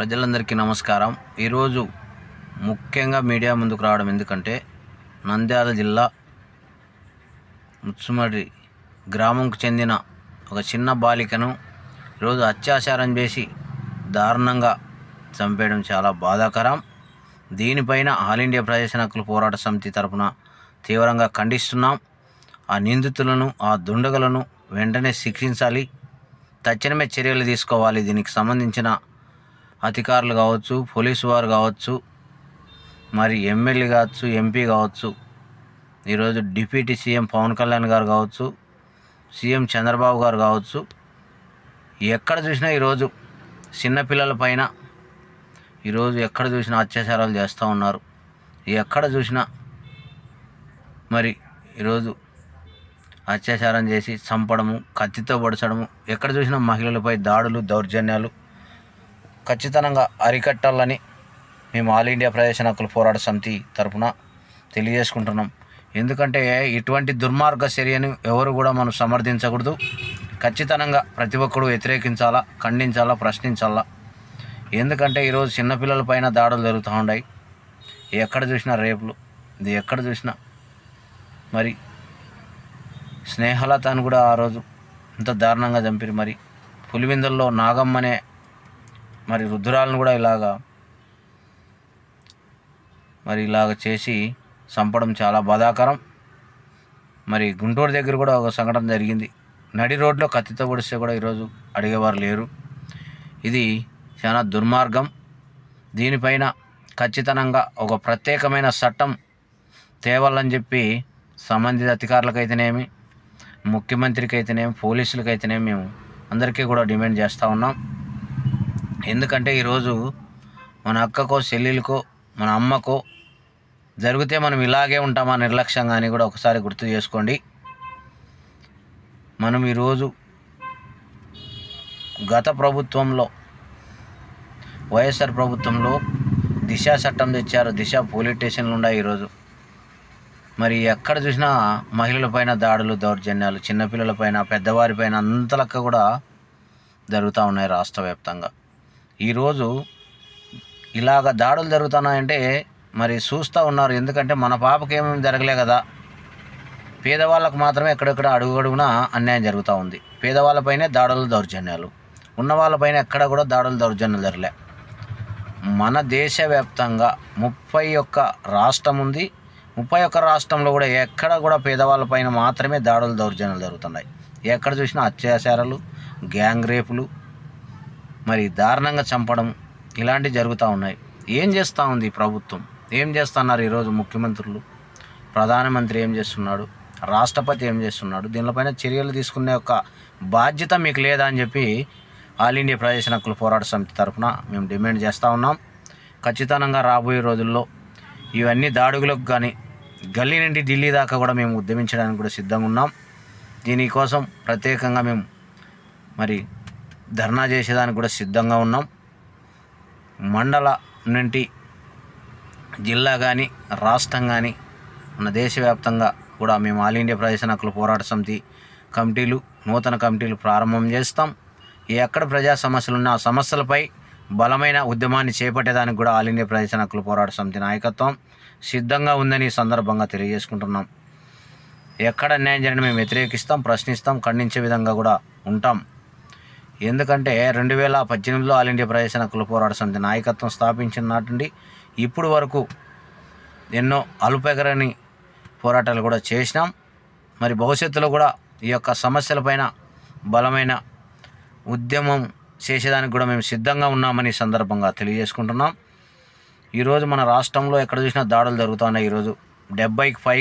ప్రజలందరికీ నమస్కారం. ఈరోజు ముఖ్యంగా మీడియా ముందుకు రావడం ఎందుకంటే నంద్యాల జిల్లా ముత్సుమడి గ్రామంకు చెందిన ఒక చిన్న బాలికను ఈరోజు అత్యాచారం చేసి దారుణంగా చంపేయడం చాలా బాధాకరం. దీనిపైన ఆల్ ఇండియా ప్రజాసేన హక్కుల పోరాట సమితి తరపున తీవ్రంగా ఖండిస్తున్నాం. ఆ నిందితులను, ఆ దుండగులను వెంటనే శిక్షించాలి, తక్షణమే చర్యలు తీసుకోవాలి. దీనికి సంబంధించిన అధికారులు కావచ్చు, పోలీసు వారు కావచ్చు, మరి ఎమ్మెల్యే కావచ్చు, ఎంపీ కావచ్చు, ఈరోజు డిప్యూటీ సీఎం పవన్ కళ్యాణ్ గారు కావచ్చు, సీఎం చంద్రబాబు గారు కావచ్చు, ఎక్కడ చూసినా ఈరోజు చిన్నపిల్లల పైన ఈరోజు ఎక్కడ చూసినా అత్యాచారాలు చేస్తూ ఉన్నారు. ఎక్కడ చూసినా మరి ఈరోజు అత్యాచారం చేసి చంపడము, కత్తితో పొడచడము, ఎక్కడ చూసినా మహిళలపై దాడులు, దౌర్జన్యాలు ఖచ్చితంగా అరికట్టాలని మేము ఆల్ ఇండియా ప్రజాసేన హక్కుల పోరాట సమితి తరఫున తెలియజేసుకుంటున్నాం. ఎందుకంటే ఇటువంటి దుర్మార్గ చర్యను ఎవరు కూడా మనం సమర్థించకూడదు. ఖచ్చితంగా ప్రతి ఒక్కరు వ్యతిరేకించాలా, ఖండించాలా, ప్రశ్నించాలా. ఎందుకంటే ఈరోజు చిన్నపిల్లల పైన దాడులు జరుగుతూ ఉన్నాయి. ఎక్కడ చూసినా రేపులు, ఇది ఎక్కడ చూసినా మరి స్నేహలతను కూడా ఆ రోజు ఇంత దారుణంగా చంపిరు. మరి పులివిందుల్లో నాగమ్మనే మరి రుద్రాలను కూడా ఇలాగ చేసి చంపడం చాలా బాధాకరం. మరి గుంటూరు దగ్గర కూడా ఒక సంఘటన జరిగింది. నడి రోడ్లో కత్తితో పొడిస్తే కూడా ఈరోజు అడిగేవారు లేరు. ఇది చాలా దుర్మార్గం. దీనిపైన ఖచ్చితంగా ఒక ప్రత్యేకమైన చట్టం తేవాలని చెప్పి సంబంధిత అధికారులకైతేనేమి, ముఖ్యమంత్రికి అయితేనేమి, పోలీసులకైతేనేమి మేము అందరికీ కూడా డిమాండ్ చేస్తూ ఉన్నాం. ఎందుకంటే ఈరోజు మన అక్కకో, చెల్లెలకో, మన అమ్మకో జరిగితే మనం ఇలాగే ఉంటామా నిర్లక్ష్యంగా అని కూడా ఒకసారి గుర్తు చేసుకోండి. మనం ఈరోజు గత ప్రభుత్వంలో, వైఎస్ఆర్ ప్రభుత్వంలో దిశ చట్టం తెచ్చారు. దిశ పోలీస్ స్టేషన్లు ఉన్నాయి. ఈరోజు మరి ఎక్కడ చూసినా మహిళలపైన దాడులు, దౌర్జన్యాలు, చిన్నపిల్లలపైన, పెద్దవారిపైన అంతలక్క కూడా జరుగుతూ ఉన్నాయి రాష్ట్ర వ్యాప్తంగా. ఈరోజు ఇలాగ దాడులు జరుగుతున్నాయంటే మరి చూస్తూ ఉన్నారు. ఎందుకంటే మన పాపకి ఏమేమి జరగలే కదా, పేదవాళ్ళకు మాత్రమే ఎక్కడెక్కడ అడుగున అన్యాయం జరుగుతూ ఉంది. పేదవాళ్ళపైనే దాడులు, దౌర్జన్యాలు, ఉన్న వాళ్ళపైన ఎక్కడ కూడా దాడులు, దౌర్జన్యాలు జరగలే. మన దేశవ్యాప్తంగా 31 రాష్ట్రం ఉంది. 31 రాష్ట్రంలో కూడా ఎక్కడ కూడా పేదవాళ్ళపైన మాత్రమే దాడులు, దౌర్జన్యాలు జరుగుతున్నాయి. ఎక్కడ చూసినా అత్యాచారాలు, గ్యాంగ్ రేపులు, మరి దారుణంగా చంపడం ఇలాంటివి జరుగుతూ ఉన్నాయి. ఏం చేస్తూ ఉంది ప్రభుత్వం? ఏం చేస్తున్నారు ఈరోజు ముఖ్యమంత్రులు? ప్రధానమంత్రి ఏం చేస్తున్నాడు? రాష్ట్రపతి ఏం చేస్తున్నాడు? దీనిపైన చర్యలు తీసుకునే ఒక బాధ్యత మీకు లేదా అని చెప్పి ఆల్ ఇండియా ప్రజాసేన హక్కుల పోరాట సమితి తరఫున మేము డిమాండ్ చేస్తూ ఉన్నాం. ఖచ్చితంగా రాబోయే రోజుల్లో ఇవన్నీ దాడులకు కానీ గల్లీ నుండి ఢిల్లీ దాకా కూడా మేము ఉద్యమించడానికి కూడా సిద్ధంగా ఉన్నాం. దీనికోసం ప్రత్యేకంగా మేము మరి ధర్నా చేసేదానికి కూడా సిద్ధంగా ఉన్నాం. మండల నుండి జిల్లా కానీ, రాష్ట్రం కానీ, మన దేశవ్యాప్తంగా కూడా మేము ఆల్ ఇండియా ప్రజాసేన హక్కుల పోరాట సమితి కమిటీలు, నూతన కమిటీలు ప్రారంభం చేస్తాం. ఎక్కడ ప్రజా సమస్యలు ఉన్నా ఆ సమస్యలపై బలమైన ఉద్యమాన్ని చేపట్టేదానికి కూడా ఆల్ ఇండియా ప్రజాసేన హక్కుల పోరాట సమితి నాయకత్వం సిద్ధంగా ఉందని ఈ సందర్భంగా తెలియజేసుకుంటున్నాం. ఎక్కడ అన్యాయం జరిగినా మేము వ్యతిరేకిస్తాం, ప్రశ్నిస్తాం, ఖండించే విధంగా కూడా ఉంటాం. ఎందుకంటే 2018లో ఆల్ ఇండియా ప్రజాసేన హక్కుల పోరాట సమితి నాయకత్వం స్థాపించిన నాటి నుండి ఇప్పుడు వరకు ఎన్నో అలుపెగరని పోరాటాలు కూడా చేసినాం. మరి భవిష్యత్తులో కూడా ఈ యొక్క సమస్యలపైన బలమైన ఉద్యమం చేసేదానికి కూడా మేము సిద్ధంగా ఉన్నామని సందర్భంగా తెలియజేసుకుంటున్నాం. ఈరోజు మన రాష్ట్రంలో ఎక్కడ చూసినా దాడులు జరుగుతున్నాయి. ఈరోజు 70కి పై